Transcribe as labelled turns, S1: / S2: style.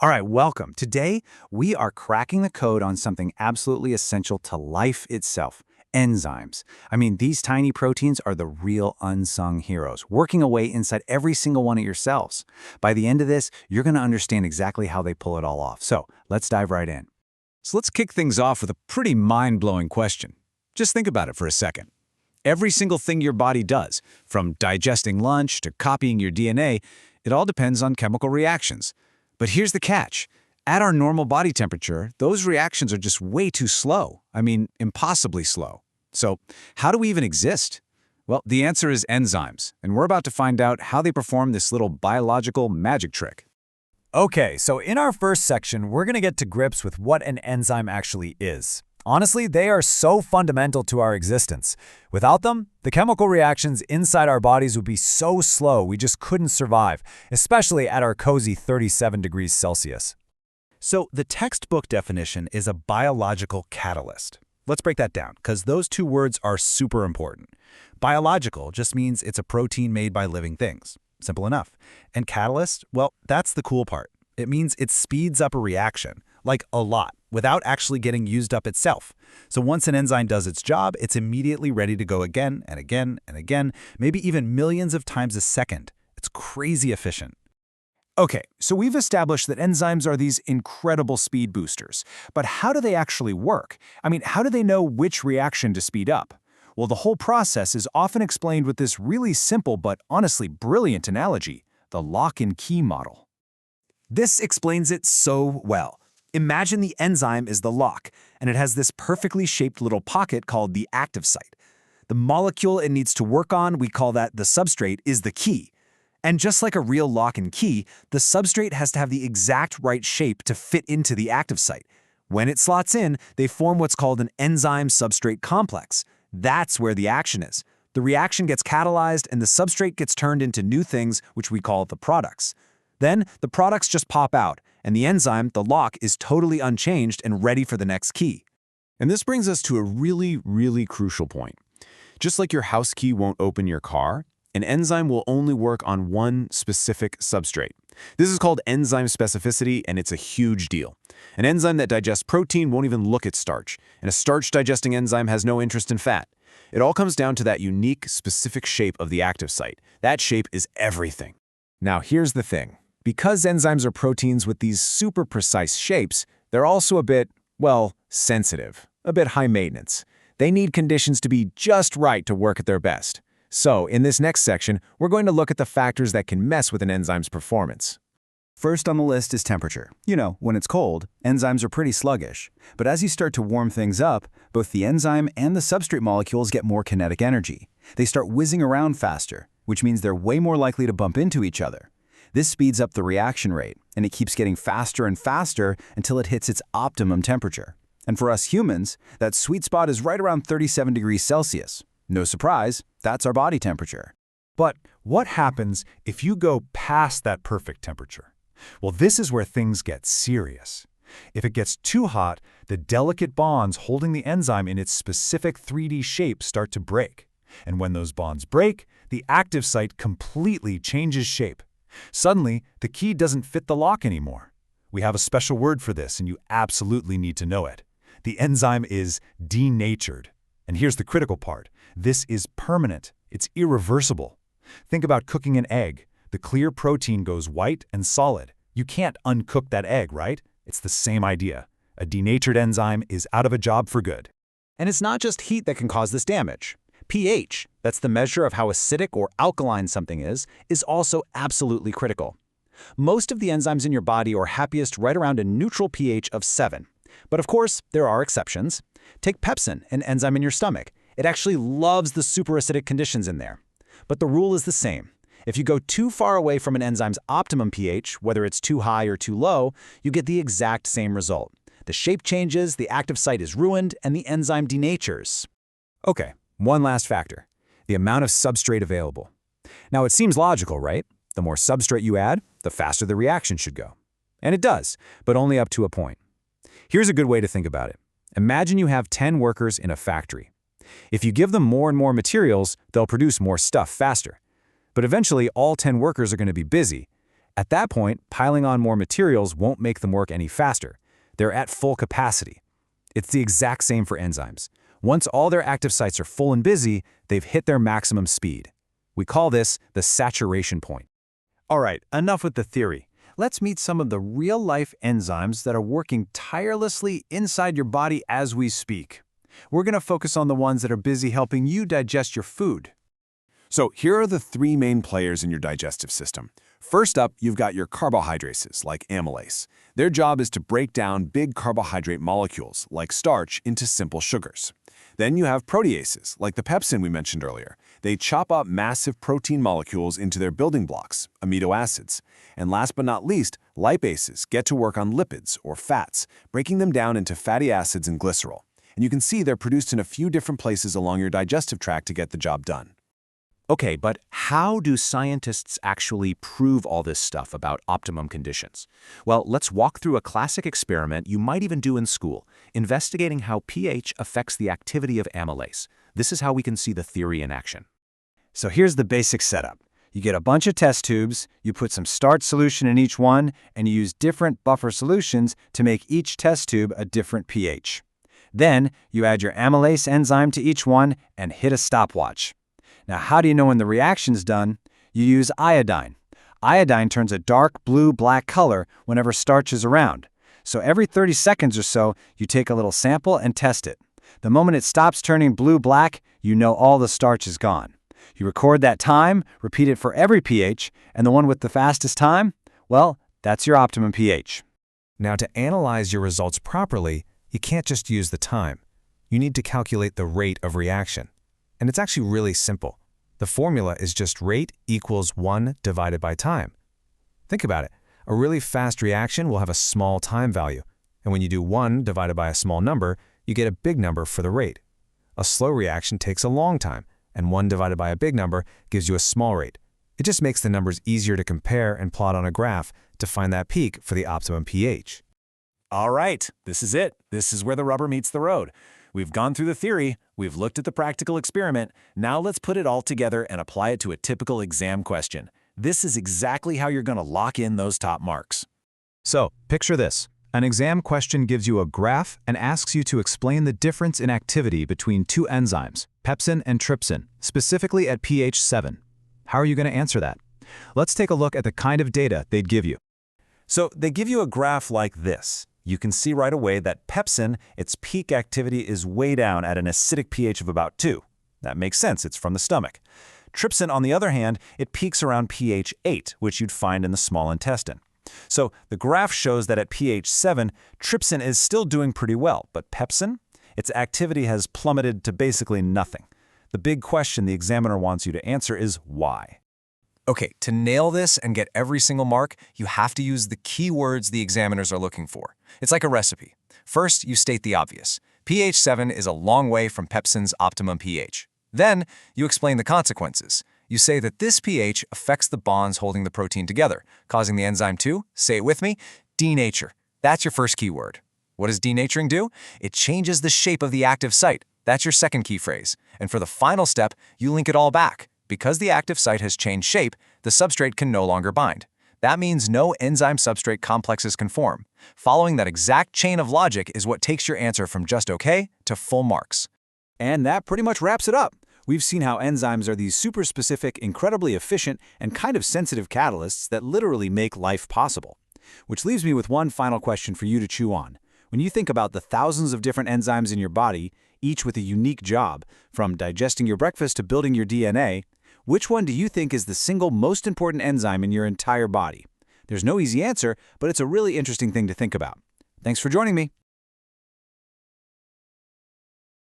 S1: All right, welcome. Today, we are cracking the code on something absolutely essential to life itself, enzymes. I mean, these tiny proteins are the real unsung heroes, working away inside every single one of your cells. By the end of this, you're going to understand exactly how they pull it all off. So let's dive right in. So let's kick things off with a pretty mind-blowing question. Just think about it for a second. Every single thing your body does, from digesting lunch to copying your DNA, it all depends on chemical reactions. But here's the catch. At our normal body temperature, those reactions are just way too slow. I mean, impossibly slow. So how do we even exist? Well, the answer is enzymes, and we're about to find out how they perform this little biological magic trick.
S2: Okay, so in our first section, we're going to get to grips with what an enzyme actually is. Honestly, they are so fundamental to our existence. Without them, the chemical reactions inside our bodies would be so slow we just couldn't survive, especially at our cozy 37 degrees Celsius.
S3: So the textbook definition is a biological catalyst. Let's break that down, because those two words are super important. Biological just means it's a protein made by living things. Simple enough. And catalyst, well, that's the cool part. It means it speeds up a reaction, like a lot, without actually getting used up itself. So once an enzyme does its job, it's immediately ready to go again and again and again, maybe even millions of times a second. It's crazy efficient.
S1: Okay, so we've established that enzymes are these incredible speed boosters. But how do they actually work? I mean, how do they know which reaction to speed up? Well, the whole process is often explained with this really simple but honestly brilliant analogy, the lock and key model.
S4: This explains it so well. Imagine the enzyme is the lock, and it has this perfectly shaped little pocket called the active site. The molecule it needs to work on, we call that the substrate, is the key. And just like a real lock and key, the substrate has to have the exact right shape to fit into the active site. When it slots in, they form what's called an enzyme-substrate complex. That's where the action is. The reaction gets catalyzed, and the substrate gets turned into new things, which we call the products. Then, the products just pop out, and the enzyme, the lock, is totally unchanged and ready for the next key.
S5: And this brings us to a really crucial point. Just like your house key won't open your car, an enzyme will only work on one specific substrate. This is called enzyme specificity, and it's a huge deal. An enzyme that digests protein won't even look at starch, and a starch-digesting enzyme has no interest in fat. It all comes down to that unique, specific shape of the active site. That shape is everything.
S1: Now here's the thing. Because enzymes are proteins with these super precise shapes, they're also a bit, well, sensitive, a bit high maintenance. They need conditions to be just right to work at their best. So, in this next section, we're going to look at the factors that can mess with an enzyme's performance.
S4: First on the list is temperature. You know, when it's cold, enzymes are pretty sluggish. But as you start to warm things up, both the enzyme and the substrate molecules get more kinetic energy. They start whizzing around faster, which means they're way more likely to bump into each other. This speeds up the reaction rate, and it keeps getting faster and faster until it hits its optimum temperature. And for us humans, that sweet spot is right around 37 degrees Celsius. No surprise, that's our body temperature.
S2: But what happens if you go past that perfect temperature? Well, this is where things get serious. If it gets too hot, the delicate bonds holding the enzyme in its specific 3D shape start to break. And when those bonds break, the active site completely changes shape. Suddenly, the key doesn't fit the lock anymore. We have a special word for this, and you absolutely need to know it. The enzyme is denatured. And here's the critical part. This is permanent. It's irreversible. Think about cooking an egg. The clear protein goes white and solid. You can't uncook that egg, right? It's the same idea. A denatured enzyme is out of a job for good.
S1: And it's not just heat that can cause this damage. pH, that's the measure of how acidic or alkaline something is also absolutely critical. Most of the enzymes in your body are happiest right around a neutral pH of 7. But of course, there are exceptions. Take pepsin, an enzyme in your stomach. It actually loves the super acidic conditions in there. But the rule is the same. If you go too far away from an enzyme's optimum pH, whether it's too high or too low, you get the exact same result. The shape changes, the active site is ruined, and the enzyme denatures. Okay, one last factor. The amount of substrate available. Now it seems logical, right? The more substrate you add, the faster the reaction should go. And it does, but only up to a point. Here's a good way to think about it. Imagine you have 10 workers in a factory. If you give them more and more materials, they'll produce more stuff faster. But eventually, all 10 workers are going to be busy, At that point, piling on more materials won't make them work any faster. They're at full capacity. It's the exact same for enzymes. Once all their active sites are full and busy, they've hit their maximum speed. We call this the saturation point.
S3: All right, enough with the theory. Let's meet some of the real-life enzymes that are working tirelessly inside your body as we speak. We're going to focus on the ones that are busy helping you digest your food.
S5: So here are the three main players in your digestive system. First up, you've got your carbohydrases, like amylase. Their job is to break down big carbohydrate molecules, like starch, into simple sugars. Then you have proteases, like the pepsin we mentioned earlier. They chop up massive protein molecules into their building blocks, amino acids. And last but not least, lipases get to work on lipids, or fats, breaking them down into fatty acids and glycerol. And you can see they're produced in a few different places along your digestive tract to get the job done.
S1: Okay, but how do scientists actually prove all this stuff about optimum conditions? Well, let's walk through a classic experiment you might even do in school, investigating how pH affects the activity of amylase. This is how we can see the theory in action.
S3: So here's the basic setup. You get a bunch of test tubes, you put some starch solution in each one, and you use different buffer solutions to make each test tube a different pH. Then, you add your amylase enzyme to each one and hit a stopwatch. Now, how do you know when the reaction's done? You use iodine. Iodine turns a dark blue-black color whenever starch is around. So every 30 seconds or so, you take a little sample and test it. The moment it stops turning blue-black, you know all the starch is gone. You record that time, repeat it for every pH, and the one with the fastest time, well, that's your optimum pH.
S2: Now, to analyze your results properly, you can't just use the time. You need to calculate the rate of reaction. And it's actually really simple. The formula is just rate equals 1 divided by time. Think about it. A really fast reaction will have a small time value. And when you do 1 divided by a small number, you get a big number for the rate. A slow reaction takes a long time, and 1 divided by a big number gives you a small rate. It just makes the numbers easier to compare and plot on a graph to find that peak for the optimum pH.
S1: All right, this is it. This is where the rubber meets the road. We've gone through the theory, we've looked at the practical experiment, now let's put it all together and apply it to a typical exam question. This is exactly how you're going to lock in those top marks.
S3: So, picture this. An exam question gives you a graph and asks you to explain the difference in activity between two enzymes, pepsin and trypsin, specifically at pH 7. How are you going to answer that? Let's take a look at the kind of data they'd give you.
S1: So they give you a graph like this. You can see right away that pepsin, its peak activity is way down at an acidic pH of about 2. That makes sense, it's from the stomach. Trypsin, on the other hand, it peaks around pH 8, which you'd find in the small intestine. So the graph shows that at pH 7, trypsin is still doing pretty well, but pepsin, its activity has plummeted to basically nothing. The big question the examiner wants you to answer is why.
S6: Okay, to nail this and get every single mark, you have to use the keywords the examiners are looking for. It's like a recipe. First, you state the obvious. pH 7 is a long way from pepsin's optimum pH. Then, you explain the consequences. You say that this pH affects the bonds holding the protein together, causing the enzyme to, say it with me, denature. That's your first keyword. What does denaturing do? It changes the shape of the active site. That's your second key phrase. And for the final step, you link it all back. Because the active site has changed shape, the substrate can no longer bind. That means no enzyme-substrate complexes can form. Following that exact chain of logic is what takes your answer from just okay to full marks.
S1: And that pretty much wraps it up. We've seen how enzymes are these super specific, incredibly efficient, and kind of sensitive catalysts that literally make life possible. Which leaves me with one final question for you to chew on. When you think about the thousands of different enzymes in your body, each with a unique job, from digesting your breakfast to building your DNA, which one do you think is the single most important enzyme in your entire body? There's no easy answer, but it's a really interesting thing to think about. Thanks for joining me.